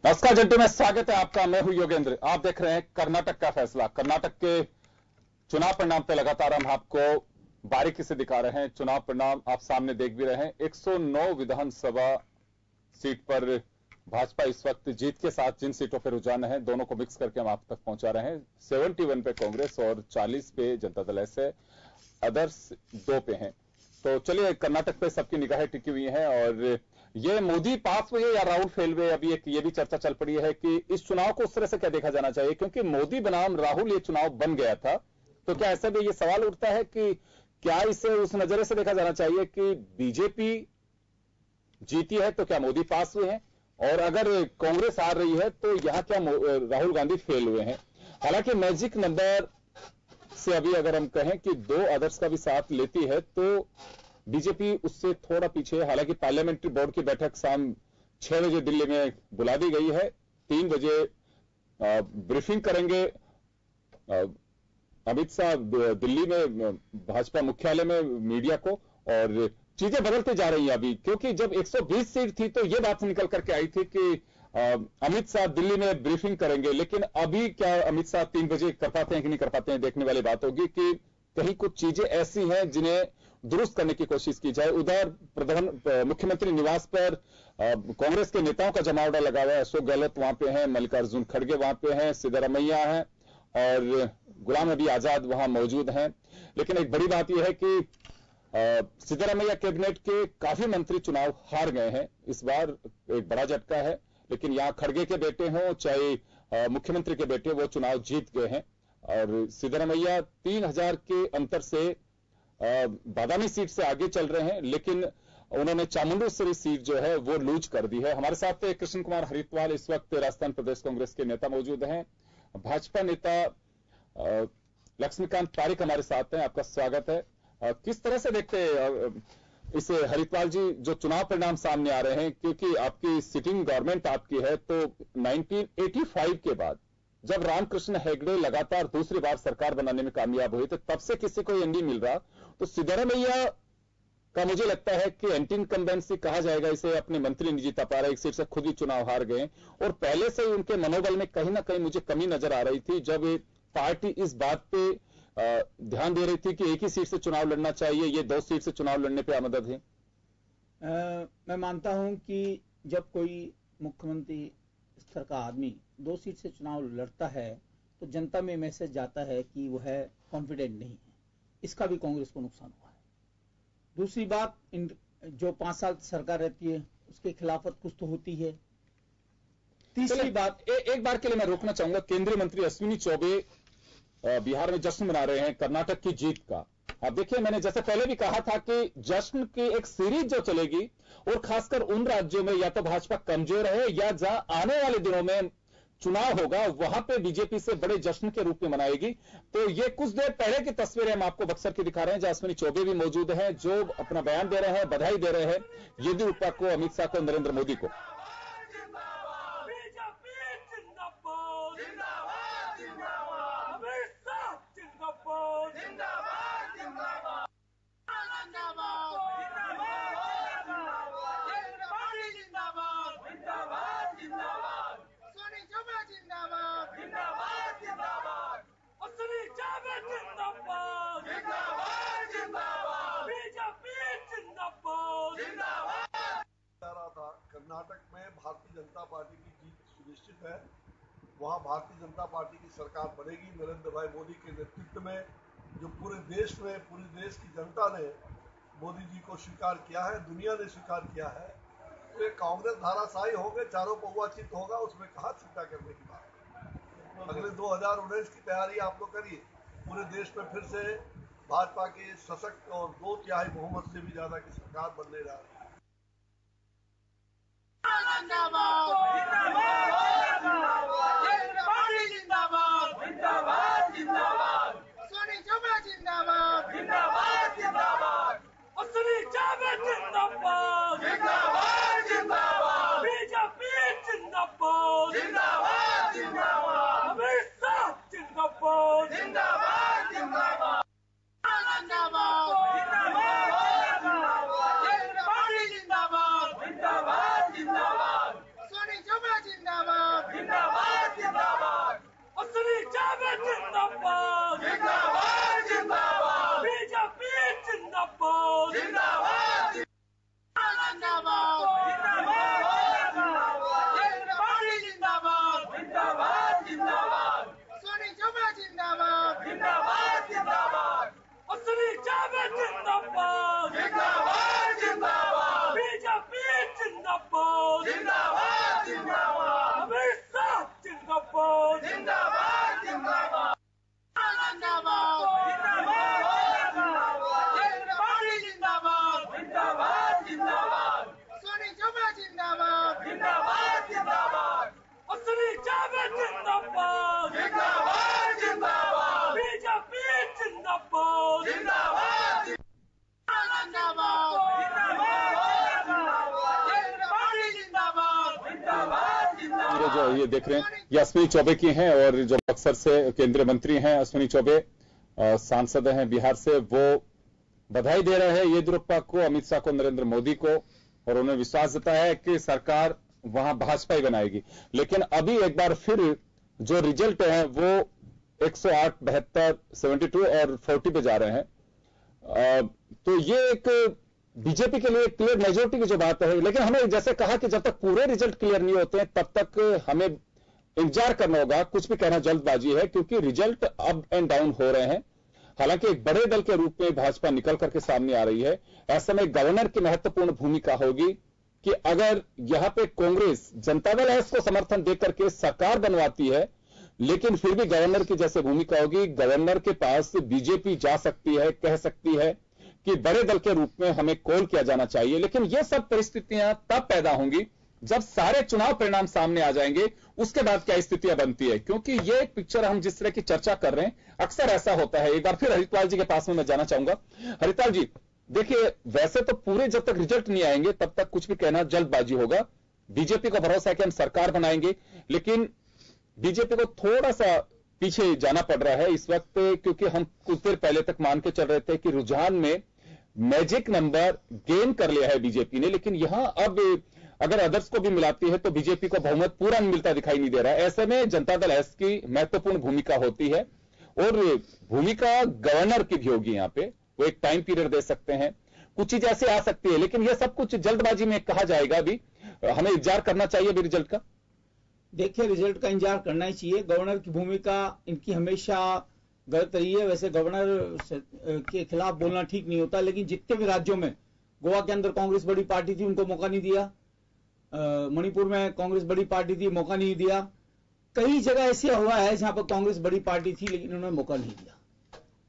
नमस्कार जंटू में स्वागत है आपका। मैं हूं योगेंद्र। आप देख रहे हैं कर्नाटक का फैसला। कर्नाटक के चुनाव परिणाम पे लगातार हम आपको बारीकी से दिखा रहे हैं। चुनाव परिणाम आप सामने देख भी रहे हैं। 109 विधानसभा सीट पर भाजपा इस वक्त जीत के साथ जिन सीटों पर रुझान है दोनों को मिक्स करके हम आप तक पहुंचा रहे हैं। 71 पे कांग्रेस और 40 पे जनता दल ऐसे, अदर्स 2 पे हैं। तो चलिए, कर्नाटक पे सबकी निगाहें टिकी हुई हैं और ये मोदी पास हुए या राहुल फेल हुए, अभी एक ये भी चर्चा चल पड़ी है कि इस चुनाव को उस तरह से क्या देखा जाना चाहिए, क्योंकि मोदी बनाम राहुल ये चुनाव बन गया था। तो क्या ऐसा भी ये सवाल उठता है कि क्या इसे उस नजरिए से देखा जाना चाहिए कि बीजेपी जीती है तो क्या मोदी पास हुए हैं, और अगर कांग्रेस हार रही है तो यहां क्या राहुल गांधी फेल हुए हैं। हालांकि मैजिक नंबर से अभी अगर हम कहें कि 2 अदर्स का भी साथ लेती है तो बीजेपी उससे थोड़ा पीछे है। हालांकि पार्लियामेंट्री बोर्ड की बैठक शाम 6 बजे दिल्ली में बुला दी गई है। 3 बजे ब्रीफिंग करेंगे अमित शाह दिल्ली में भाजपा मुख्यालय में मीडिया को। और चीजें बदलती जा रही हैं अभी, क्योंकि जब 120 सीट थी तो यह बात निकल करके आई थी कि अमित शाह दिल्ली में ब्रीफिंग करेंगे, लेकिन अभी क्या अमित शाह 3 बजे कर पाते हैं कि नहीं कर पाते हैं, देखने वाली बात होगी कि कहीं कुछ चीजें ऐसी हैं जिन्हें दुरुस्त करने की कोशिश की जाए। उधर मुख्यमंत्री निवास पर कांग्रेस के नेताओं का जमावड़ा लगा हुआ है। अशोक गहलोत वहां पे हैं, मल्लिकार्जुन खड़गे वहां पे हैं, सिद्धरामैया हैं और गुलाम नबी आजाद वहां मौजूद हैं। लेकिन एक बड़ी बात यह है कि सिद्धरामैया कैबिनेट के काफी मंत्री चुनाव हार गए हैं। इस बार एक बड़ा झटका है। लेकिन यहां खड़गे के बेटे हों चाहे मुख्यमंत्री के बेटे, वो चुनाव जीत गए हैं। और सिद्धरामैया 3000 के अंतर से बादामी सीट से आगे चल रहे हैं, लेकिन उन्होंने चामुंडेश्वरी सीट जो है वो लूज कर दी है। हमारे साथ कृष्ण कुमार हरिद्वार इस वक्त राजस्थान प्रदेश कांग्रेस के नेता मौजूद हैं। भाजपा नेता लक्ष्मीकांत पारिक हमारे साथ हैं। आपका स्वागत है। किस तरह से देखते हैं इसे हरिद्वार जी, जो चुनाव परिणाम सामने आ रहे हैं, क्योंकि आपकी सिटिंग गवर्नमेंट आपकी है, तो 1985 के बाद जब रामकृष्ण हेगड़े लगातार दूसरी बार सरकार बनाने में कामयाब हुए थे, तब से किसी को ये नहीं मिल रहा। तो सिद्धरामैया का मुझे लगता है कि एंटी इनकम्बेंसी कहा जाएगा इसे, अपने मंत्री नहीं जीता पा रहे, एक सीट से खुद ही चुनाव हार गए। और पहले से ही उनके मनोबल में कहीं ना कहीं मुझे कमी नजर आ रही थी, जब पार्टी इस बात पे ध्यान दे रही थी कि एक ही सीट से चुनाव लड़ना चाहिए, ये 2 सीट से चुनाव लड़ने पे आमदद है। मैं मानता हूं कि जब कोई मुख्यमंत्री स्तर का आदमी 2 सीट से चुनाव लड़ता है तो जनता में मैसेज जाता है कि वह कॉन्फिडेंट नहीं है। इसका भी कांग्रेस को नुकसान हुआ है। दूसरी बात, जो 5 साल सरकार रहती है उसके खिलाफत कुछ तो होती है। तीसरी बात, एक बार के लिए मैं रोकना चाहूंगा। केंद्रीय मंत्री अश्विनी चौबे बिहार में जश्न मना रहे हैं कर्नाटक की जीत का। अब देखिए, मैंने जैसे पहले भी कहा था कि जश्न की एक सीरीज जो चलेगी, और खासकर उन राज्यों में या तो भाजपा कमजोर है या जहां आने वाले दिनों में चुनाव होगा वहां पे बीजेपी से बड़े जश्न के रूप में मनाएगी। तो ये कुछ देर पहले की तस्वीरें हम आपको बक्सर की दिखा रहे हैं, जहां अश्विनी चौबे भी मौजूद हैं, जो अपना बयान दे रहे हैं, बधाई दे रहे हैं येदियुरप्पा को, अमित शाह को, नरेंद्र मोदी को। कर्नाटक में भारतीय जनता पार्टी की जीत सुनिश्चित है। वहां भारतीय जनता पार्टी की सरकार बनेगी नरेंद्र भाई मोदी के नेतृत्व में। जो पूरे देश की जनता ने मोदी जी को स्वीकार किया है, दुनिया ने स्वीकार किया है, तो ये कांग्रेस धाराशायी होंगे, चारों पौवा चित होगा, उसमें कहां चिंता करने की बात है। अगले 2019 की तैयारी आप लोग करिए। पूरे देश में फिर से भाजपा की सशक्त और 2/3 बहुमत से भी ज्यादा की सरकार बनने जा रही है। जिंदाबाद जिंदाबाद अमित शाह जिंदाबाद जिंदाबाद जिंदाबाद जो ये देख रहे हैं ये अश्विनी चौबे की हैं और जो बक्सर से केंद्रीय मंत्री हैं अश्विनी चौबे सांसद हैं बिहार से, वो बधाई दे रहे हैं येदियुरप्पा को, अमित शाह को, नरेंद्र मोदी को, और उन्हें विश्वास जताया है कि सरकार वहां भाजपा ही बनाएगी। लेकिन अभी एक बार फिर जो रिजल्ट है वो 108, 72, 72 और 40 पे जा रहे हैं। तो ये एक बीजेपी के लिए क्लियर मेजोरिटी की जो बात है, लेकिन हमें जैसे कहा कि जब तक पूरे रिजल्ट क्लियर नहीं होते हैं तब तक हमें इंतजार करना होगा। कुछ भी कहना जल्दबाजी है क्योंकि रिजल्ट अप एंड डाउन हो रहे हैं। हालांकि एक बड़े दल के रूप में भाजपा निकल करके सामने आ रही है। ऐसे में गवर्नर की महत्वपूर्ण भूमिका होगी कि अगर यहां पे कांग्रेस जनता दल एस को समर्थन देकर के सरकार बनवाती है, लेकिन फिर भी गवर्नर की जैसे भूमिका होगी, गवर्नर के पास बीजेपी जा सकती है, कह सकती है कि बड़े दल के रूप में हमें कॉल किया जाना चाहिए। लेकिन यह सब परिस्थितियां तब पैदा होंगी जब सारे चुनाव परिणाम सामने आ जाएंगे, उसके बाद क्या स्थितियां बनती है। क्योंकि ये एक पिक्चर हम जिस तरह की चर्चा कर रहे हैं अक्सर ऐसा होता है। एक बार फिर हरिताल जी के पास में मैं जाना चाहूंगा। हरिताल जी देखिए, वैसे तो पूरे जब तक रिजल्ट नहीं आएंगे तब तक कुछ भी कहना जल्दबाजी होगा। बीजेपी को भरोसा है कि हम सरकार बनाएंगे, लेकिन बीजेपी को थोड़ा सा पीछे जाना पड़ रहा है इस वक्त, क्योंकि हम कुछ देर पहले तक मान के चल रहे थे कि रुझान में मैजिक नंबर गेन कर लिया है बीजेपी ने, लेकिन यहां अब अगर अदर्स को भी मिलाती है तो बीजेपी को बहुमत पूरा मिलता दिखाई नहीं दे रहा है। ऐसे में जनता दल एस की महत्वपूर्ण भूमिका होती है और भूमिका गवर्नर की भी होगी। यहां पे वो एक टाइम पीरियड दे सकते हैं, कुछ चीज ऐसे आ सकती है, लेकिन यह सब कुछ जल्दबाजी में कहा जाएगा। अभी हमें इंतजार करना चाहिए अभी रिजल्ट का। देखिए, रिजल्ट का इंतजार करना ही चाहिए। गवर्नर की भूमिका इनकी हमेशा गलत रही है। वैसे गवर्नर के खिलाफ बोलना ठीक नहीं होता, लेकिन जितने भी राज्यों में, गोवा के अंदर कांग्रेस बड़ी पार्टी थी, उनको मौका नहीं दिया। मणिपुर में कांग्रेस बड़ी पार्टी थी, मौका नहीं दिया। कई जगह ऐसे हुआ है जहां पर कांग्रेस बड़ी पार्टी थी लेकिन उन्होंने मौका नहीं दिया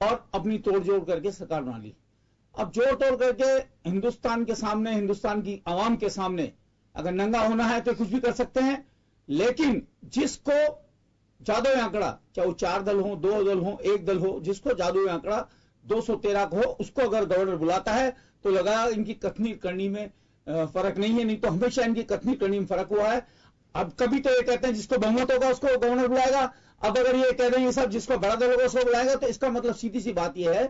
और अपनी तोड़जोड़ करके सरकार बना ली। अब जोड़ तोड़ करके हिंदुस्तान के सामने, हिंदुस्तान की आवाम के सामने अगर नंगा होना है तो कुछ भी कर सकते हैं, लेकिन जिसको जादुई आंकड़ा, चाहे वो 4 दल हो, 2 दल हो, 1 दल हो, जिसको जादुई आंकड़ा 213 को हो, उसको अगर गवर्नर बुलाता है तो लगा इनकी कथनी करनी में फर्क नहीं है। नहीं तो हमेशा इनकी कथनी करनी में फर्क हुआ है। अब कभी तो ये कहते हैं जिसको बहुमत होगा उसको गवर्नर बुलाएगा, अब अगर ये कह रहे हैं सब जिसको बड़ा दल होगा उसको बुलाएगा, तो इसका मतलब सीधी सी बात यह है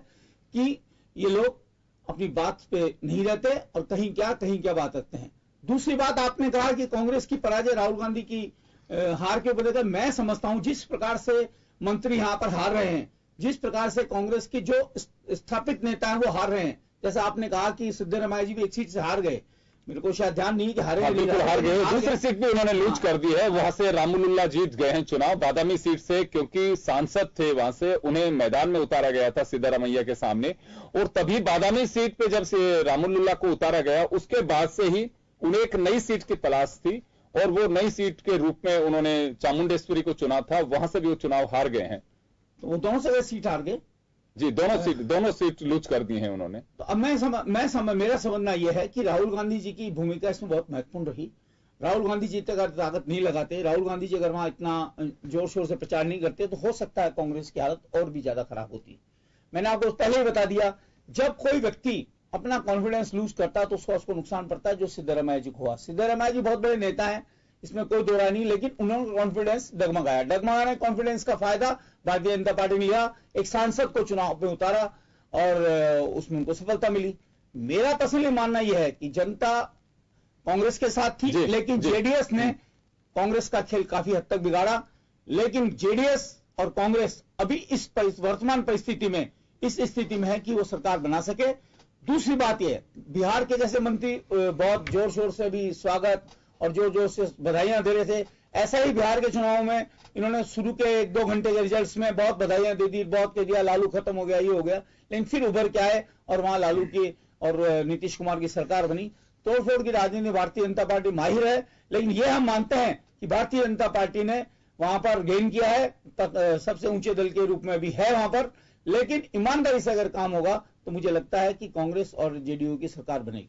कि ये लोग अपनी बात पे नहीं रहते और कहीं क्या बात रखते हैं। दूसरी बात, आपने कहा कि कांग्रेस की पराजय राहुल गांधी की हार के ऊपर, मैं समझता हूं जिस प्रकार से मंत्री यहां पर हार रहे हैं, जिस प्रकार से कांग्रेस की जो स्थापित नेता हैं वो हार रहे हैं, जैसा आपने कहा कि सिद्धरामैया जी भी एक सीट से हार गए, मेरे को शायद ध्यान नहीं कि हारे बिल्कुल हार गए। दूसरी सीट भी उन्होंने लूज कर दी है, वहां से रामुलुल्लाह जीत गए हैं चुनाव बादामी सीट से, क्योंकि सांसद थे वहां से, उन्हें मैदान में उतारा गया था सिद्धरामैया के सामने, और तभी बादामी सीट पे जब से रामुलुल्लाह को उतारा गया उसके बाद से ही उन्हें एक नई सीट की तलाश थी और वो नई सीट के रूप में उन्होंने चामुंडेश्वरी को चुना था, वहां से भी वो चुनाव हार गए हैं। तो वो दोनों से सीट हार गए जी, दोनों सीट लूज कर दी हैं उन्होंने। तो अब मेरा समझना यह है कि राहुल गांधी जी की भूमिका इसमें बहुत महत्वपूर्ण रही। राहुल गांधी जी तक अगर ताकत नहीं लगाते, राहुल गांधी जी अगर वहां इतना जोर शोर से प्रचार नहीं करते, तो हो सकता है कांग्रेस की हालत और भी ज्यादा खराब होती। मैंने आपको पहले ही बता दिया, जब कोई व्यक्ति अपना कॉन्फिडेंस लूज करता है तो उसको नुकसान पड़ता है, जो सिद्धरामैया जी को हुआ। सिद्धरामैया जी बहुत बड़े नेता हैं, इसमें कोई दो राय नहीं, लेकिन उन्होंने कॉन्फिडेंस डगमगाने कॉन्फिडेंस का फायदा भारतीय जनता पार्टी ने लिया, एक सांसद को चुनाव में उतारा और उसमें उनको सफलता मिली। मेरा पर्सनली मानना यह है कि जनता कांग्रेस के साथ थी, लेकिन जेडीएस ने कांग्रेस का खेल काफी हद तक बिगाड़ा। लेकिन जेडीएस और कांग्रेस अभी इस वर्तमान परिस्थिति में इस स्थिति में है कि वो सरकार बना सके। दूसरी बात यह, बिहार के जैसे मंत्री बहुत जोर शोर से भी स्वागत और जोर जोर से बधाइयां दे रहे थे, ऐसा ही बिहार के चुनाव में इन्होंने शुरू के 1-2 घंटे के रिजल्ट्स में बहुत बधाइयां दे दी, बहुत कह दिया लालू खत्म हो गया, ये हो गया, लेकिन फिर उभर के आए और वहां लालू की और नीतीश कुमार की सरकार बनी। तोड़फोड़ की राजनीति में भारतीय जनता पार्टी माहिर है, लेकिन ये हम मानते हैं कि भारतीय जनता पार्टी ने वहां पर गेन किया है, सबसे ऊंचे दल के रूप में भी है वहां पर। लेकिन ईमानदारी से अगर काम होगा तो मुझे लगता है कि कांग्रेस और जेडीयू की सरकार बनेगी।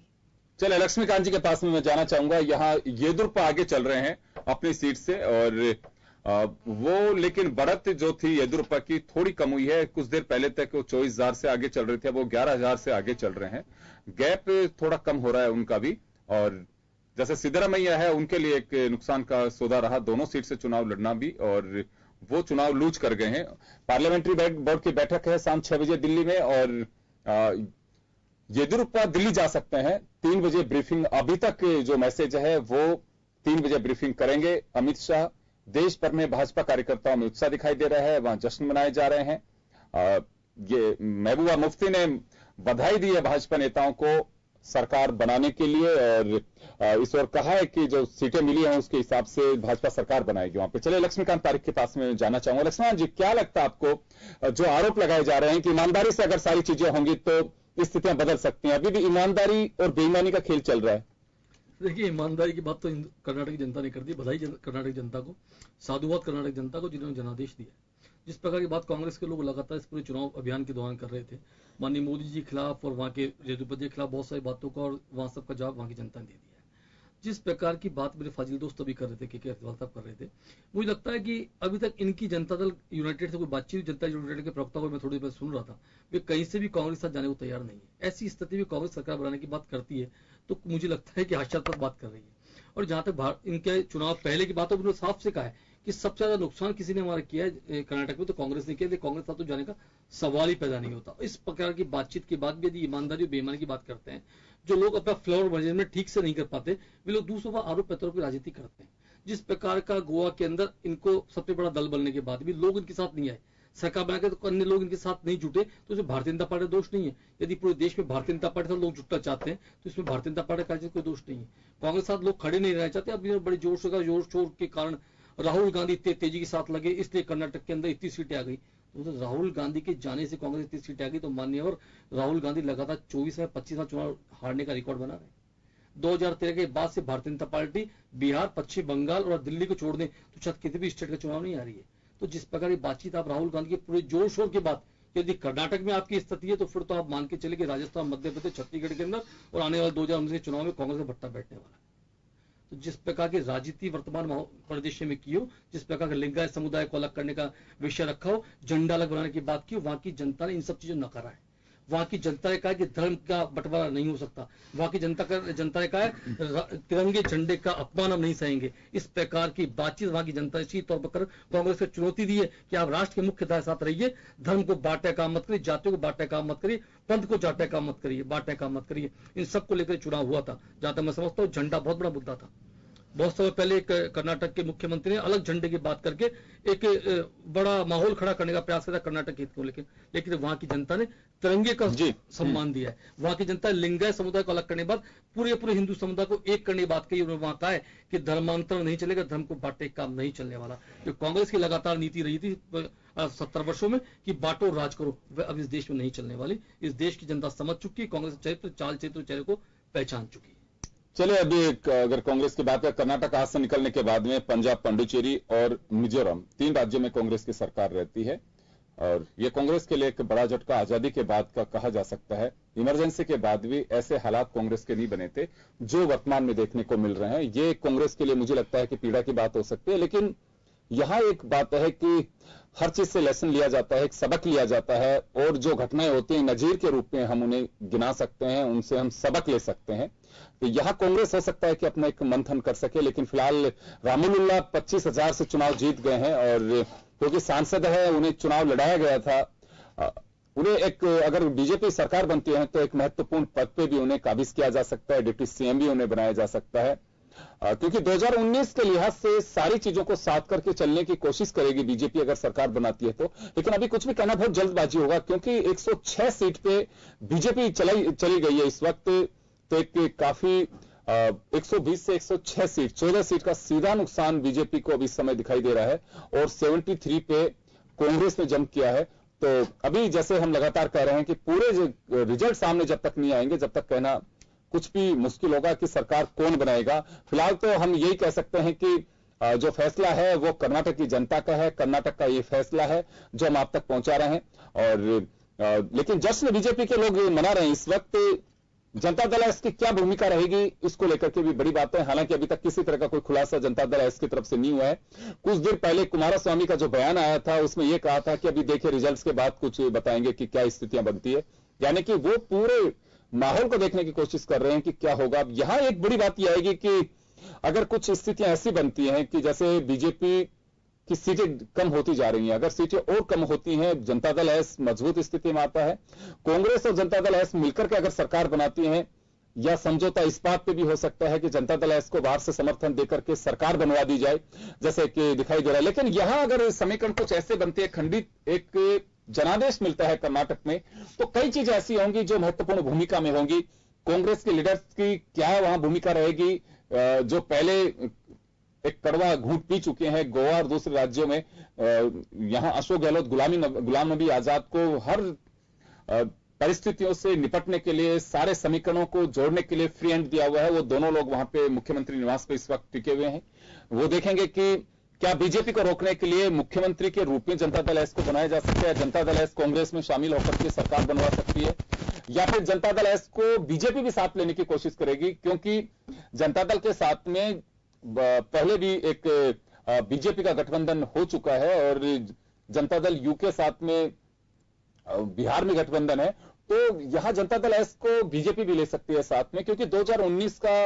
चले लक्ष्मीकांत जी के पास में मैं जाना चाहूंगा। यहाँ येदुरप्पा आगे चल रहे हैं अपनी सीट से, और वो लेकिन बढ़त जो थी येदुरप्पा की थोड़ी कम हुई है। कुछ देर पहले तक वो 24,000 से आगे चल रहे थे, वो 11,000 से आगे चल रहे हैं। गैप थोड़ा कम हो रहा है उनका भी। और जैसे सिद्धरामैया है, उनके लिए एक नुकसान का सौदा रहा दोनों सीट से चुनाव लड़ना भी, और वो चुनाव लूज कर गए हैं। पार्लियामेंट्री बोर्ड की बैठक है शाम 6 बजे दिल्ली में, और येदुरप्पा दिल्ली जा सकते हैं 3 बजे ब्रीफिंग। अभी तक जो मैसेज है वो 3 बजे ब्रीफिंग करेंगे अमित शाह। देश भर में भाजपा कार्यकर्ताओं में उत्साह दिखाई दे रहा है, वहां जश्न मनाए जा रहे हैं। ये महबूबा मुफ्ती ने बधाई दी है भाजपा नेताओं को सरकार बनाने के लिए, और इस ओर कहा है कि जो सीटें मिली हैं उसके हिसाब से भाजपा सरकार बनाएगी वहां पे। चलिए लक्ष्मीकांत पारिक के पास में जाना चाहूंगा। लक्ष्मीकांत जी, क्या लगता है आपको, जो आरोप लगाए जा रहे हैं कि ईमानदारी से अगर सारी चीजें होंगी तो स्थितियां बदल सकती हैं, अभी भी ईमानदारी और बेईमानी का खेल चल रहा है? देखिए, ईमानदारी की बात तो कर्नाटक की जनता ने कर दी। बधाई कर्नाटक जनता को, साधुवाद कर्नाटक जनता को जिन्होंने जनादेश दिया। जिस प्रकार की बात कांग्रेस के लोग लगातार इस पूरे चुनाव अभियान के दौरान कर रहे थे, माननीय मोदी जी के खिलाफ और वहां के येदुरप्पा जी के खिलाफ बहुत सारी बातों का, और वहां सबका जवाब वहां की जनता ने दे दिया है। जिस प्रकार की बात मेरे फाजिल दोस्त अभी कर रहे थे, के साहब कर रहे थे, मुझे लगता है कि अभी तक इनकी जनता दल यूनाइटेड से कोई बातचीत, जनता यूनाइटेड के प्रवक्ता को मैं थोड़ी देर सुन रहा था, वे कहीं से भी कांग्रेस के साथ जाने को तैयार नहीं है। ऐसी स्थिति में कांग्रेस सरकार बनाने की बात करती है तो मुझे लगता है कि हास्यास्पद बात कर रही है। और जहां तक इनके चुनाव पहले की बात है, उन्होंने साफ से कहा है कि सबसे ज्यादा नुकसान किसी ने हमारा किया है कर्नाटक में तो कांग्रेस ने किया। कांग्रेस साथ तो जाने का सवाल ही पैदा नहीं होता। इस प्रकार की बातचीत के बाद भी यदि ईमानदारी और बेईमानी की बात करते हैं, जो लोग अपना फ्लोर मैनेजमेंट ठीक से नहीं कर पाते, वे लोग दूसरों पर आरोप प्रत्यारोप की राजनीति करते हैं। जिस प्रकार का गोवा के अंदर इनको सबसे बड़ा दल बनने के बाद भी लोग इनके साथ नहीं आए, सरकार बनाकर तो अन्य लोग इनके साथ नहीं जुटे, तो इसमें भारतीय जनता पार्टी का दोष नहीं है। यदि पूरे देश में भारतीय जनता पार्टी से लोग जुटना चाहते हैं तो इसमें भारतीय जनता पार्टी का कोई दोष नहीं है। कांग्रेस साथ लोग खड़े नहीं रहना चाहते। अब बड़े जोर शोर के कारण राहुल गांधी इतने तेजी के साथ लगे, इसलिए कर्नाटक के अंदर इतनी सीटें आ गई। तो राहुल गांधी के जाने से कांग्रेस इतनी सीटें आ गई, तो माननीय और राहुल गांधी लगातार 24 में 25 चुनाव हारने का रिकॉर्ड बना रहे। 2013 के बाद से भारतीय जनता पार्टी बिहार, पश्चिम बंगाल और दिल्ली को छोड़ दें तो शायद किसी भी स्टेट का चुनाव नहीं आ रही है। तो जिस प्रकार की बातचीत आप राहुल गांधी के पूरे जोर शोर के बाद, यदि कर्नाटक में आपकी स्थिति है तो फिर तो आप मान के चले कि राजस्थान, मध्य प्रदेश, छत्तीसगढ़ के अंदर और आने वाले 2019 के चुनाव में कांग्रेस का भट्टा बैठने वाला है। तो जिस प्रकार की राजनीति वर्तमान परिदृश्य में की हो, जिस प्रकार के लिंगायत समुदाय को अलग करने का विषय रखा हो, झंडा अलग बनाने की बात की हो, वहां की जनता ने इन सब चीजों नकारा है। वहां की जनता ने कहा कि धर्म का बंटवारा नहीं हो सकता। वहां की जनता ने कहा है तिरंगे झंडे का अपमान हम नहीं सहेंगे। इस प्रकार की बातचीत वहां की जनता इसी तौर पर कांग्रेस को चुनौती दी है कि आप राष्ट्र के मुख्य धारा साथ रहिए, धर्म को बांटने का काम मत करिए, जातियों को बांटने का काम मत करिए, पंथ को बांटने का काम मत करिए, बांटने का काम मत करिए। इन सबको लेकर चुनाव हुआ था। जहां तक मैं समझता हूँ झंडा बहुत बड़ा मुद्दा था। बहुत समय पहले कर्नाटक के मुख्यमंत्री ने अलग झंडे की बात करके एक बड़ा माहौल खड़ा करने का प्रयास किया कर्नाटक के हित को, लेकिन वहां की जनता ने तिरंगे का सम्मान दिया है। वहां की जनता लिंगायत समुदाय को अलग करने के बाद पूरे हिंदू समुदाय को एक करने की बात कही। उन्होंने वहां कहा है कि धर्मांतरण नहीं चलेगा, धर्म को बांटने का काम नहीं चलने वाला। जो कांग्रेस की लगातार नीति रही थी 70 वर्षों में कि बांटो राज करो, वह अब इस देश में नहीं चलने वाली। इस देश की जनता समझ चुकी है, कांग्रेस चरित्र, चाल चरित्र, चेहरे को पहचान चुकी है। चलिए, अभी अगर कांग्रेस की बात है, कर्नाटक आज से निकलने के बाद में पंजाब, पांडिचेरी और मिजोरम 3 राज्यों में कांग्रेस की सरकार रहती है, और ये कांग्रेस के लिए एक बड़ा झटका आजादी के बाद का कहा जा सकता है। इमरजेंसी के बाद भी ऐसे हालात कांग्रेस के नहीं बने थे जो वर्तमान में देखने को मिल रहे हैं। ये कांग्रेस के लिए मुझे लगता है कि पीड़ा की बात हो सकती है, लेकिन यहां एक बात है कि हर चीज से लेसन लिया जाता है, एक सबक लिया जाता है, और जो घटनाएं होती हैं नजीर के रूप में हम उन्हें गिना सकते हैं, उनसे हम सबक ले सकते हैं। तो यहां कांग्रेस हो सकता है कि अपना एक मंथन कर सके, लेकिन फिलहाल रामुलुल्लाह 25,000 से चुनाव जीत गए हैं, और क्योंकि सांसद है, उन्हें चुनाव लड़ाया गया था। उन्हें एक, अगर बीजेपी सरकार बनती है तो एक महत्वपूर्ण पद पे भी उन्हें काबिज किया जा सकता है, डिप्टी सीएम भी उन्हें बनाया जा सकता है, क्योंकि 2019 के लिहाज से सारी चीजों को साथ करके चलने की कोशिश करेगी बीजेपी अगर सरकार बनाती है तो। लेकिन अभी कुछ भी कहना बहुत जल्दबाजी होगा, क्योंकि 106 सीट पे बीजेपी चली गई है इस वक्त। तो एक काफी 120 से 106 सीट, 14 सीट का सीधा नुकसान बीजेपी को अभी इस समय दिखाई दे रहा है, और 73 पे कांग्रेस ने जंप किया है। तो अभी जैसे हम लगातार कह रहे हैं कि पूरे रिजल्ट सामने जब तक नहीं आएंगे, जब तक कहना कुछ भी मुश्किल होगा कि सरकार कौन बनाएगा। फिलहाल तो हम यही कह सकते हैं कि जो फैसला है वो कर्नाटक की जनता का है, कर्नाटक का ये फैसला है जो हम आप तक पहुंचा रहे हैं। और लेकिन जश्न बीजेपी के लोग मना रहे हैं इस वक्त। जनता दल एस की क्या भूमिका रहेगी इसको लेकर के भी बड़ी बात है। हालांकि अभी तक किसी तरह का कोई खुलासा जनता दल एस की तरफ से नहीं हुआ है। कुछ देर पहले कुमारस्वामी का जो बयान आया था उसमें यह कहा था कि अभी देखिए रिजल्ट्स के बाद कुछ बताएंगे कि क्या स्थितियां बनती है, यानी कि वो पूरे माहौल को देखने की कोशिश कर रहे हैं कि क्या होगा। अब यहां एक बड़ी बात यह आएगी कि अगर कुछ स्थितियां ऐसी बनती हैं कि जैसे बीजेपी की सीटें कम होती जा रही हैं, अगर सीटें और कम होती हैं, जनता दल एस मजबूत स्थिति में आता है, कांग्रेस और जनता दल एस मिलकर के अगर सरकार बनाती हैं, या समझौता इस बात पे भी हो सकता है कि जनता दल एस को बाहर से समर्थन देकर के सरकार बनवा दी जाए जैसे कि दिखाई दे रहा है। लेकिन यहां अगर समीकरण कुछ ऐसे बनते हैं, खंडित एक जनादेश मिलता है कर्नाटक में, तो कई चीजें ऐसी होंगी जो महत्वपूर्ण भूमिका में होंगी। कांग्रेस के लीडर्स की क्या वहां भूमिका रहेगी, जो पहले एक कड़वा घूंट पी चुके हैं गोवा और दूसरे राज्यों में। यहां अशोक गहलोत गुलाम नबी आजाद को हर परिस्थितियों से निपटने के लिए, सारे समीकरणों को जोड़ने के लिए फ्री हैंड दिया हुआ है। वो दोनों लोग वहां पे मुख्यमंत्री निवास पे इस वक्त टिके हुए हैं। वो देखेंगे कि क्या बीजेपी को रोकने के लिए मुख्यमंत्री के रूप में जनता दल एस को बनाया जा सकता है, जनता दल एस कांग्रेस में शामिल होकर के सरकार बनवा सकती है, या फिर जनता दल एस को बीजेपी भी साथ लेने की कोशिश करेगी। क्योंकि जनता दल के साथ में पहले भी एक बीजेपी का गठबंधन हो चुका है और जनता दल यू के साथ में बिहार में गठबंधन है, तो यहां जनता दल एस को बीजेपी भी ले सकती है साथ में। क्योंकि 2019 का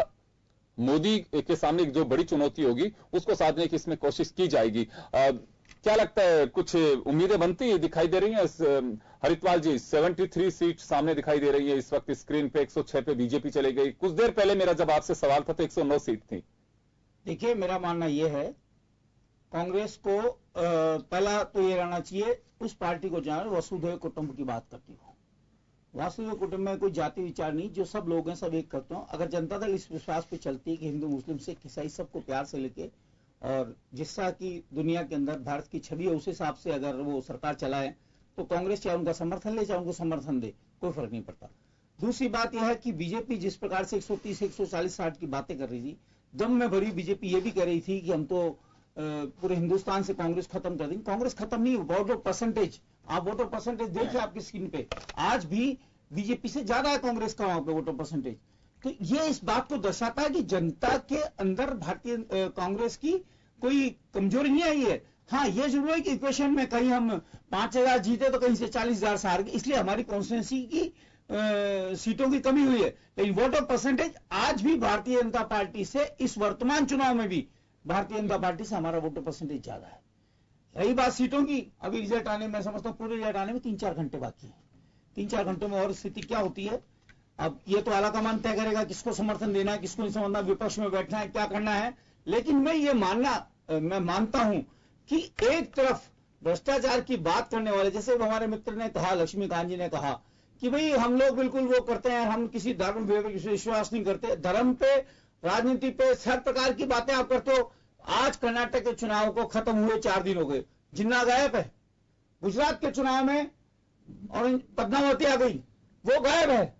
मोदी के सामने जो बड़ी चुनौती होगी उसको साधने की इसमें कोशिश की जाएगी। क्या लगता है, कुछ उम्मीदें बनती दिखाई दे रही हैं? हरिद्वार जी, 73 सीट सामने दिखाई दे रही है इस वक्त स्क्रीन पे, 106 पे बीजेपी चली गई। कुछ देर पहले मेरा जब आपसे सवाल था तो 109 सीट थी। देखिए, मेरा मानना यह है कांग्रेस को पहला तो ये रहना चाहिए उस पार्टी को जहां वसुधैव कुटुंब की बात करती हो। वसुधैव कुटुंब में कोई जाति विचार नहीं, जो सब लोग हैं सब एक करते हो। अगर जनता दल इस विश्वास पे चलती है कि हिंदू मुस्लिम सिख ईसाई सबको प्यार से लेके और जिस तरह की दुनिया के अंदर भारत की छवि है उस हिसाब से अगर वो सरकार चलाए, तो कांग्रेस चाहे उनका समर्थन ले चाहे उनको समर्थन दे, कोई फर्क नहीं पड़ता। दूसरी बात यह है कि बीजेपी जिस प्रकार से 130 140 60 की बातें कर रही थी, दम में भरी बीजेपी ये भी कह रही थी कि हम तो पूरे हिंदुस्तान से कांग्रेस खत्म कर देंगे। कांग्रेस खत्म नहीं, वोटर परसेंटेज, आप वोटर परसेंटेज देखिए आपकी स्क्रीन पे, आज भी बीजेपी से ज्यादा है कांग्रेस का वहां पे वोटर परसेंटेज। तो ये इस बात को दर्शाता है कि जनता के अंदर भारतीय कांग्रेस की कोई कमजोरी नहीं आई है। हाँ, ये जरूर है कि इक्वेशन में कहीं हम 5000 जीते तो कहीं से 40,000 से हार गए, इसलिए हमारी कॉन्स्टिट्यूंसी की सीटों की कमी हुई है। लेकिन वोटर परसेंटेज आज भी भारतीय जनता पार्टी से, इस वर्तमान चुनाव में भी भारतीय जनता पार्टी से हमारा वोटर परसेंटेज ज्यादा है। रही बात सीटों की, अभी रिजल्ट आने में, समझता हूँ पूरे रिजल्ट आने में 3-4 घंटे बाकी है। 3-4 घंटों में और स्थिति क्या होती है, अब ये तो आलाकमान तय करेगा किसको समर्थन देना है, किसको नहीं समझना, विपक्ष में बैठना है, क्या करना है। लेकिन मैं मानता हूं कि एक तरफ भ्रष्टाचार की बात करने वाले, जैसे हमारे मित्र ने कहा, लक्ष्मीकांत जी ने कहा कि भाई हम लोग बिल्कुल वो करते हैं, हम किसी धर्म पे विश्वास नहीं करते, धर्म पे, राजनीति पे, हर प्रकार की बातें आप करते हो। आज कर्नाटक के चुनाव को खत्म हुए 4 दिन हो गए, जिन्ना गायब है। गुजरात के चुनाव में और पद्मावती आ गई, वो गायब है।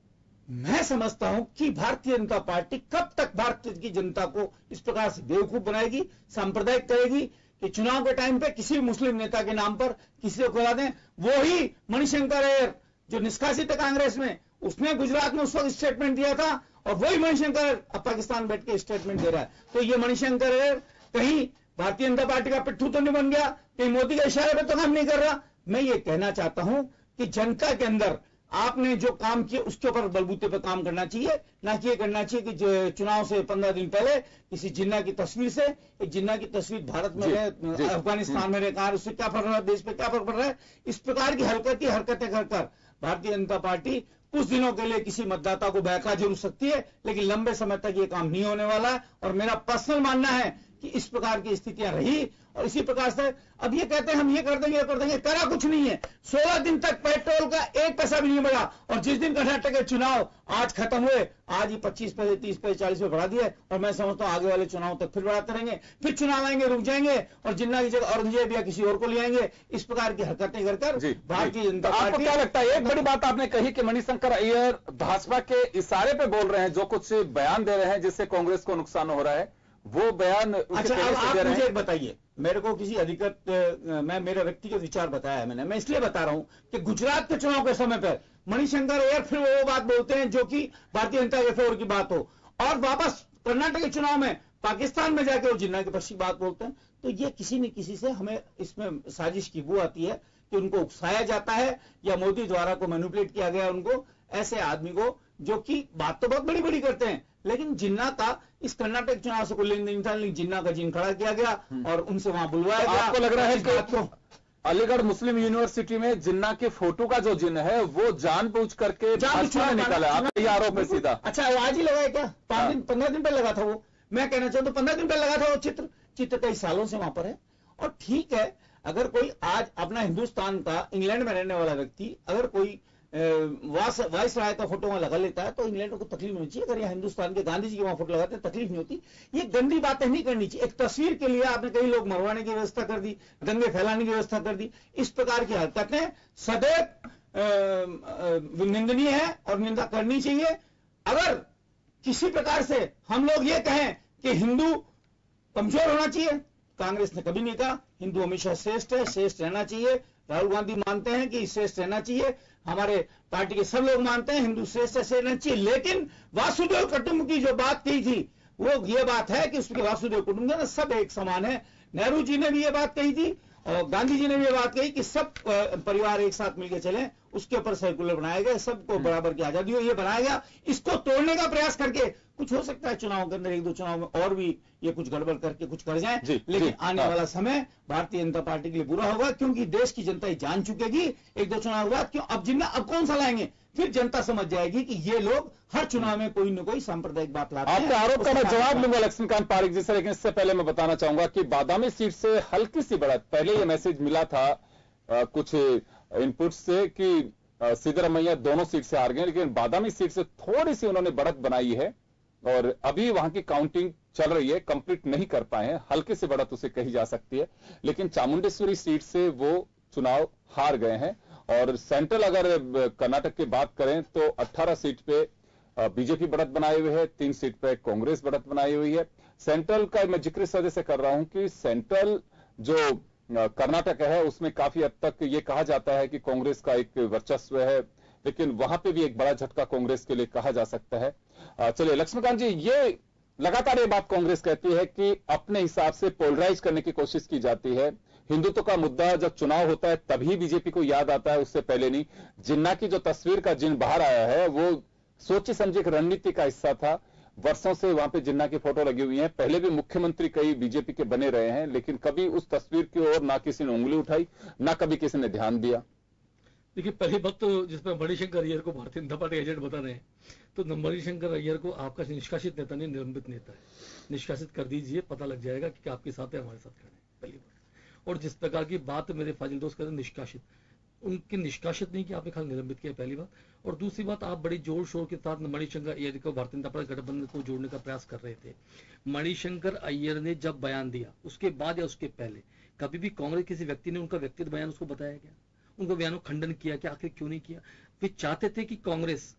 मैं समझता हूं कि भारतीय जनता पार्टी कब तक भारतीय की जनता को इस प्रकार से बेवकूफ बनाएगी, सांप्रदायिक करेगी कि चुनाव के टाइम पे किसी मुस्लिम नेता के नाम पर किसी को खुला दें। वो ही मणिशंकर अय्यर जो निष्कासित है कांग्रेस में, उसने गुजरात में उस वक्त स्टेटमेंट दिया था, और वही मणिशंकर अब पाकिस्तान बैठ के स्टेटमेंट दे रहा है। तो ये मणिशंकर अय्यर कहीं भारतीय जनता पार्टी का पिट्ठू तो नहीं बन गया, कहीं मोदी के इशारे पर तो काम नहीं कर रहा। मैं ये कहना चाहता हूं कि जनता के अंदर आपने जो काम किए उसके ऊपर बलबूते पर काम करना चाहिए, ना कि ये करना चाहिए कि चुनाव से 15 दिन पहले किसी जिन्ना की तस्वीर से, एक जिन्ना की तस्वीर भारत में रहे, अफगानिस्तान में रहे, कहा उससे क्या फर्क रहा है, देश पे क्या फर्क पड़ रहा है। इस प्रकार की हरकतें कर भारतीय जनता पार्टी कुछ दिनों के लिए किसी मतदाता को बहका जरूर सकती है, लेकिन लंबे समय तक ये काम नहीं होने वाला है। और मेरा पर्सनल मानना है कि इस प्रकार की स्थितियां रही और इसी प्रकार से अब ये कहते हैं हम ये कर देंगे, करा कुछ नहीं है। 16 दिन तक पेट्रोल का 1 पैसा भी नहीं बढ़ा, और जिस दिन कर्नाटक के चुनाव आज खत्म हुए, आज ही 25 पैसे, 30 पैसे, 40 पैसे बढ़ा दिए। और मैं समझता हूं आगे वाले चुनाव तक फिर बढ़ाते रहेंगे, फिर चुनाव आएंगे, रुक जाएंगे और जिन्ना की जगह औरंगजेब या किसी और को ले आएंगे। इस प्रकार की हरकतें कर भारतीय जनता पार्टी। आपको क्या लगता है, एक बड़ी बात आपने कही कि मणिशंकर मणिशंकर अय्यर भाजपा के इशारे पे बोल रहे हैं, जो कुछ बयान दे रहे हैं जिससे कांग्रेस को नुकसान हो रहा है, वो बयान अच्छा, अब आप मुझे एक बताइए, मेरे को किसी अधिकृत, मैं मेरा व्यक्तिगत विचार बताया है मैं इसलिए बता रहा हूं कि गुजरात के चुनाव के समय पर मणिशंकर अय्यर फिर वो बात बोलते हैं जो कि भारतीय जनता पार्टी की बात हो, और वापस कर्नाटक के चुनाव में पाकिस्तान में जाके वो जिन्ना के पक्ष की बात बोलते हैं। तो ये किसी न किसी से हमें इसमें साजिश की बू आती है कि उनको उकसाया जाता है या मोदी द्वारा को मैनिपुलेट किया गया उनको, ऐसे आदमी को जो कि बात तो बहुत बड़ी बड़ी करते हैं, लेकिन जिन्ना का इस कर्नाटक चुनाव से कोई लेन देन था, लेकिन जिन्ना का जिन खड़ा किया गया और उनसे वहां बुलवाया गया। आपको लग रहा है कि अलीगढ़ मुस्लिम यूनिवर्सिटी में जिन्ना के फोटो का जो जिन्न है वो जानबूझ करके निकाला, आपका ये आरोप है सीधा? अच्छा, वो आज ही लगा है क्या? 15 दिन पहले लगा था वो, मैं कहना चाहता हूं 15 दिन पहले लगा था वो चित्र कई सालों से वहां पर है। और ठीक है, अगर कोई आज अपना हिंदुस्तान का इंग्लैंड में रहने वाला व्यक्ति अगर कोई वाइस राय का फोटो वहां लगा लेता है तो इंग्लैंड को तकलीफ नहीं चाहिए। अगर यहाँ हिंदुस्तान के गांधी जी के वहां फोटो लगाते हैं तकलीफ नहीं होती। ये गंदी बातें नहीं करनी चाहिए। एक तस्वीर के लिए आपने कई लोग मरवाने की व्यवस्था कर दी, दंगे फैलाने की व्यवस्था कर दी। इस प्रकार की हरकतें सदैव निंदनीय है और निंदा करनी चाहिए। अगर किसी प्रकार से हम लोग ये कहें कि हिंदू कमजोर होना चाहिए, कांग्रेस ने कभी नहीं कहा। हिंदू हमेशा श्रेष्ठ है, श्रेष्ठ रहना चाहिए। राहुल गांधी मानते हैं कि श्रेष्ठ रहना चाहिए, हमारे पार्टी के सब लोग मानते हैं हिंदू श्रेष्ठ रहना चाहिए। लेकिन वासुदेव कुटुंब की जो बात कही थी वो ये बात है कि उसके वासुदेव कुटुंब में सब एक समान है। नेहरू जी ने भी ये बात कही थी और गांधी जी ने भी ये बात कही कि सब परिवार एक साथ मिलकर चलें। उसके ऊपर सर्कुलर बनाया गया, सबको बराबर की आजादी हो, ये बनाया गया। इसको तोड़ने का प्रयास करके कुछ हो सकता है चुनाव के अंदर, एक दो चुनाव में और भी ये कुछ गड़बड़ करके कुछ कर जाएं, लेकिन आने वाला समय भारतीय जनता पार्टी के लिए बुरा होगा, क्योंकि देश की जनता ही जान चुकेगी एक दो चुनाव बाद। क्यों अब जिन्ना अब कौन सा लाएंगे? फिर जनता समझ जाएगी कि ये लोग हर चुनाव में कोई न कोई सांप्रदायिक बात लाते हैं। आपके आरोप का मैं जवाब लूंगा लक्ष्मीकांत पारिक जी से, लेकिन इससे पहले मैं बताना चाहूंगा कि बादामी सीट से हल्की सी बढ़त, पहले ये मैसेज मिला था कुछ इनपुट से कि सिद्धरमैया दोनों सीट से हार गए, लेकिन बादामी सीट से थोड़ी सी उन्होंने बढ़त बनाई है और अभी वहां की काउंटिंग चल रही है, कंप्लीट नहीं कर पाए हैं। हल्की सी बढ़त उसे कही जा सकती है, लेकिन चामुंडेश्वरी सीट से वो चुनाव हार गए हैं। और सेंट्रल अगर कर्नाटक की बात करें तो 18 सीट पे बीजेपी बढ़त बनाए हुए है, 3 सीट पे कांग्रेस बढ़त बनाई हुई है। सेंट्रल का मैं जिक्र इस वजह से कर रहा हूं कि सेंट्रल जो कर्नाटक है उसमें काफी हद तक ये कहा जाता है कि कांग्रेस का एक वर्चस्व है, लेकिन वहां पे भी एक बड़ा झटका कांग्रेस के लिए कहा जा सकता है। चलिए लक्ष्मीकांत जी, ये लगातार ये बात कांग्रेस कहती है कि अपने हिसाब से पोलराइज करने की कोशिश की जाती है। हिंदुत्व का मुद्दा जब चुनाव होता है तभी बीजेपी को याद आता है, उससे पहले नहीं। जिन्ना की जो तस्वीर का जिन बाहर आया है वो सोची समझी एक रणनीति का हिस्सा था। वर्षों से वहां पे जिन्ना की फोटो लगी हुई है, पहले भी मुख्यमंत्री कई बीजेपी के बने रहे हैं, लेकिन कभी उस तस्वीर की ओर ना किसी ने उंगली उठाई, ना कभी किसी ने ध्यान दिया। देखिए, पहली बात तो जिसमें मणिशंकर अय्यर को भारतीय जनता पार्टी एजेंट बता रहे हैं, तो मणिशंकर अय्यर को आपका निष्कासित नेता नहीं, निलंबित नेता है। निष्कासित कर दीजिए, पता लग जाएगा कि आपके साथ है, हमारे साथ खड़े हैं, पहली बात। और जिस प्रकार की बात मेरे फाजिल दोस्त कहते हैं निष्कासित, उनकी निष्कासित नहीं कि आपने खाली निलंबित किया, पहली बात। और दूसरी बात, आप बड़ी जोर शोर के साथ मणिशंकर अय्यर को भारतीय जनता पार्टी गठबंधन को जोड़ने का प्रयास कर रहे थे। मणिशंकर अय्यर ने जब बयान दिया उसके बाद या उसके पहले कभी भी कांग्रेस किसी व्यक्ति ने उनका व्यक्तिगत बयान उसको बताया गया? उनका बयानों का खंडन किया कि आखिर क्यों नहीं किया? वे चाहते थे कि कांग्रेस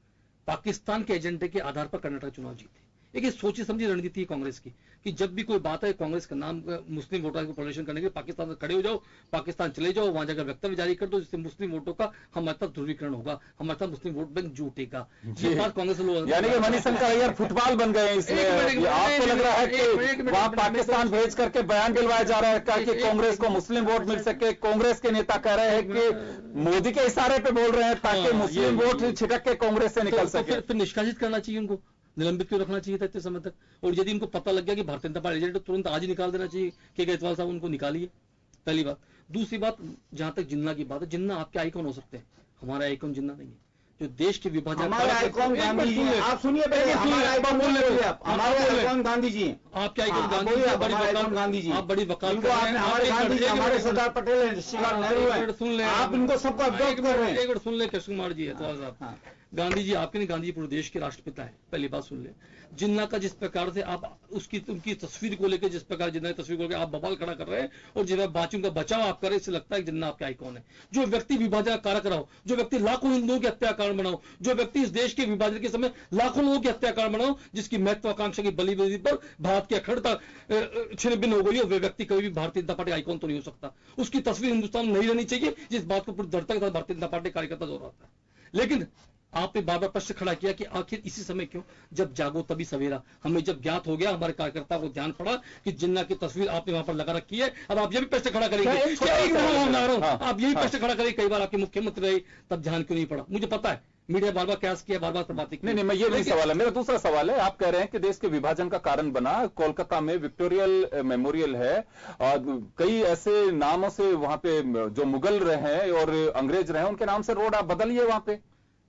पाकिस्तान के एजेंडे के आधार पर कर्नाटक चुनाव जीते। एक सोची समझी रणनीति है कांग्रेस की कि जब भी कोई बात है कांग्रेस का नाम मुस्लिम वोटर को प्रदर्शन करने के लिए पाकिस्तान से खड़े हो जाओ, पाकिस्तान चले जाओ, वहां जाकर वक्तव्य जारी कर दो, जिससे मुस्लिम वोटों का हमारे साथ ध्रुवीकरण होगा, हमारे साथ मुस्लिम वोट बैंक जुटेगा। ये बात कांग्रेस लोग, यानी कि मणिशंकर अय्यर फुटबॉल बन गए इसमें। आपको लग रहा है कि वहां पाकिस्तान भेज करके बयान दिलवाया जा रहा है कि कांग्रेस को मुस्लिम वोट मिल सके। कांग्रेस के नेता कह रहे हैं कि मोदी के इशारे पे बोल रहे हैं ताकि मुस्लिम वोट छिटक के कांग्रेस से निकल सके। फिर निष्कासित करना चाहिए उनको, निलंबित क्यों रखना चाहिए था इतने समय तक? और यदि इनको पता लग गया कि भारतीय जनता पार्टी एजेंट, तुरंत आज ही निकाल देना चाहिए कि केजरीवाल साहब उनको निकालिए, पहली बात। दूसरी बात, जहां तक जिन्ना की बात है, जिन्ना आपके आइकॉन हो सकते हैं, हमारा आइकॉन जिन्ना नहीं है। जो देश के विभाजन, हमारे आइकॉन गांधी जी हैं। आप सुनिए पहले, हमारे आइकॉन बोल रहे हैं, हमारे आइकॉन गांधी जी हैं। आपके आइकॉन गांधी जी, बड़ी वकालत गांधी जी, आप बड़ी वकालत कर रहे हैं। हमारे गांधी जी, हमारे सरदार पटेल हैं, जवाहरलाल नेहरू हैं। सुन ले, आप इनको सबको अवगत कर रहे हैं। एक बार सुन ले कृष्ण कुमार जी है तो साहब। गांधी जी आपके नहीं, गांधी जी पूरे देश के राष्ट्रपिता है, पहली बात सुन ले। जिन्ना का जिस प्रकार से आप उनकी तस्वीर को लेकर जिस प्रकार जिन्ना की तस्वीर को लेकर आप बवाल खड़ा कर रहे हैं और जिन्ना बातचीत का बचाव आप कर रहे हैं, इससे लगता है कि जिन्ना आपके आइकॉन है। जो व्यक्ति विभाजन का कारक रहा हो, जो व्यक्ति लाखों हिंदुओं की हत्या कारण बनाओ, जो व्यक्ति इस देश के विभाजन के समय लाखों लोगों की हत्या कारण बनाओ, जिसकी महत्वाकांक्षा की बलि पर भारत की अखंडता छिन्न भिन्न हो गई हो, वे व्यक्ति कभी भी भारतीय जनता पार्टी आइकॉन तो नहीं हो सकता। उसकी तस्वीर हिंदुस्तान में नहीं रहनी चाहिए, जिस बात को पूरी दृढ़ता के साथ भारतीय जनता पार्टी कार्यकर्ता दोहराता है। लेकिन आपने बार बार प्रश्न खड़ा किया कि आखिर इसी समय क्यों? जब जागो तभी सवेरा। हमें जब ज्ञात हो गया, हमारे कार्यकर्ता को ध्यान पड़ा कि जिन्ना की तस्वीर आपने वहां पर लगा रखी है, अब आप ये भी प्रश्न खड़ा करेंगे, आप यही प्रश्न खड़ा करेंगे, कई बार आपके मुख्यमंत्री रहे तब ध्यान क्यों नहीं पड़ा? मुझे पता है मीडिया बार बार प्रयास किया, बार बार बातें की। नहीं, मैं ये नहीं सवाल है, मेरा दूसरा सवाल है। आप कह रहे हैं कि देश के विभाजन का कारण बना कोलकाता में विक्टोरियल मेमोरियल है और कई ऐसे नामों से वहां पे जो मुगल रहे हैं और अंग्रेज रहे हैं उनके नाम से रोड आप बदलिए वहां पे।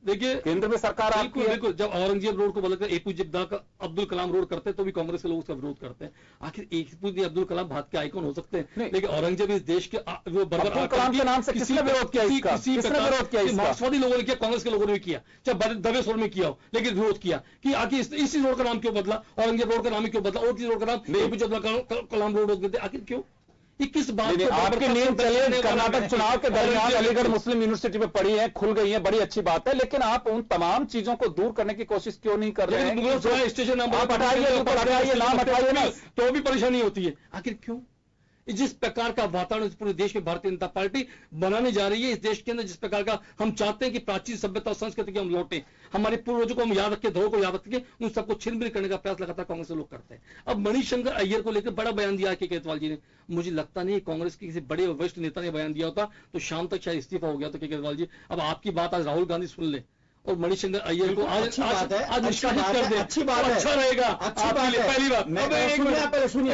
देखिए केंद्र में सरकार आपकी है। बिल्कुल, जब औरंगजेब रोड को बदलकर एपीजे अब्दुल कलाम रोड करते हैं तो भी कांग्रेस के लोग उसका विरोध करते हैं। आखिर एपीजे अब्दुल कलाम भारत के आइकॉन हो सकते हैं, लेकिन औरंगजेब इस देश के अब्दुल कलाम के नाम से किसने विरोध किया? मार्क्सवादी लोगों ने किया, कांग्रेस के लोगों ने भी किया, चाहे दबे स्वर में किया हो, लेकिन विरोध किया कि आखिर इसी रोड का नाम क्यों बदला, औरंगजेब रोड का नाम क्यों बदला और किसी रोड का नाम एपीजे अब्दुल कलाम रोड देते, आखिर क्यों? ये किस बात को आपकी नींद चलिए कर्नाटक चुनाव के दरमियान अलीगढ़ मुस्लिम यूनिवर्सिटी में पढ़ी है, खुल गई है, बड़ी अच्छी बात है, लेकिन आप उन तमाम चीजों को दूर करने की कोशिश क्यों नहीं कर रहे हैं? स्टेशन आप हटाइए, नाम हटाइए ना, तो भी परेशानी होती है। आखिर क्यों? जिस प्रकार का वातावरण पूरे देश में भारतीय जनता पार्टी बनाने जा रही है, इस देश के अंदर जिस प्रकार का हम चाहते हैं कि प्राचीन सभ्यता और संस्कृति को हम लौटें, हमारे पूर्वजों को हम याद रखें, धरोहर को याद रखें, उन सबको छिन-भिन करने का प्रयास लगातार कांग्रेस के लोग करते हैं। अब मणिशंकर अय्यर को लेकर बड़ा बयान दिया के केजरीवाल जी ने। मुझे लगता नहीं कांग्रेस के किसी बड़े वरिष्ठ नेता ने बयान दिया होता तो शाम तक शायद इस्तीफा हो गया तो केजरीवाल जी। अब आपकी बात आज राहुल गांधी सुन ले और मणिशंकर अय्यर को आज निष्कासित कर दे, अच्छी बात है, अच्छा रहेगा। पहली बात सुन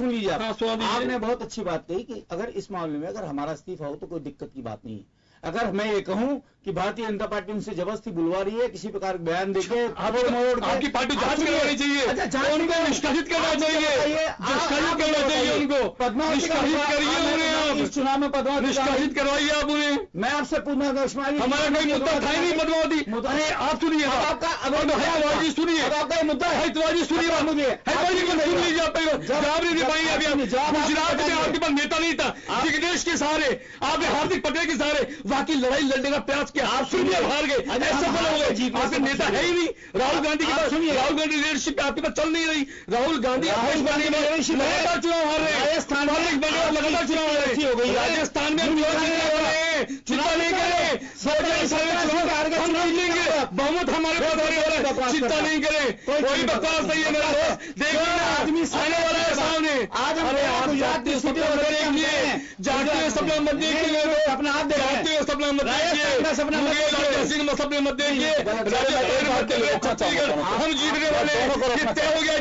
लीजिए। आपने बहुत अच्छी बात कही कि अगर इस मामले में अगर हमारा इस्तीफा हो तो कोई दिक्कत की बात नहीं है। अगर मैं ये कहूं कि भारतीय जनता पार्टी उनसे जबरदस्ती बुलवा रही है, किसी प्रकार बयान देके आपकी पार्टी जांच करवानी चाहिए, उनको निष्कासित करना चाहिए, निष्कासित करना चाहिए उनको, निष्कासित करिए उन्हें, इस चुनाव में पद्मावती निष्कासित करवाइए आप उन्हें। मैं आपसे पूछना हमारा कोई मुद्दा था ही नहीं पद्मावती। अरे आप सुनिए, आपका हरिद्वार सुनिए, आपका मुद्दा है, हरिद्वार सुनिए, मुझे सुन लीजिए। आप जवाब नहीं दे पाएंगे अभी। गुजरात में आपके पास नेता नहीं था, जगदीश के सहारे आपने हार्दिक पटेल के सहारे वहां की लड़ाई लड़ने का प्रयास किया, आप सुनिए हार गए, असफल हो गए, आपके नेता है ही नहीं। राहुल गांधी के पास राहुल गांधी लीडरशिप आपके पास चल नहीं रही। राहुल गांधी लगातार चुनाव हार रहे हैं, राजस्थान लगातार चुनाव हार रहे हैं, राजस्थान में चिंता नहीं करें, हम जीतेंगे, बहुमत हमारे पास आने वाला है, चिंता नहीं करें, कोई बकवास नहीं है मेरा दोस्त। देखिए आदमी आने वाला है सामने। आज आप जाते हुए सपना मत देखिए, जाते हुए सपना मत देखिए, अपना हाथ जाते हुए सपना मत देखिए, सपना मत देखिए, हम जीतने वाले तय हो गया।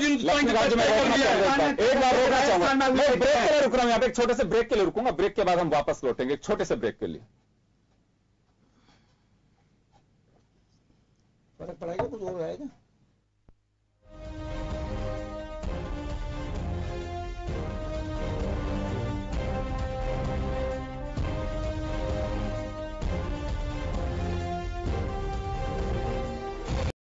एक बार रोकना चाहूंगा, मैं ब्रेक के लिए रुक रहा हूं, यहाँ पे एक छोटे से ब्रेक के लिए रुकूंगा, ब्रेक के बाद हम वापस लौटेंगे, एक छोटे से ब्रेक के लिए। फर्क पड़ेगा, कुछ और आएगा।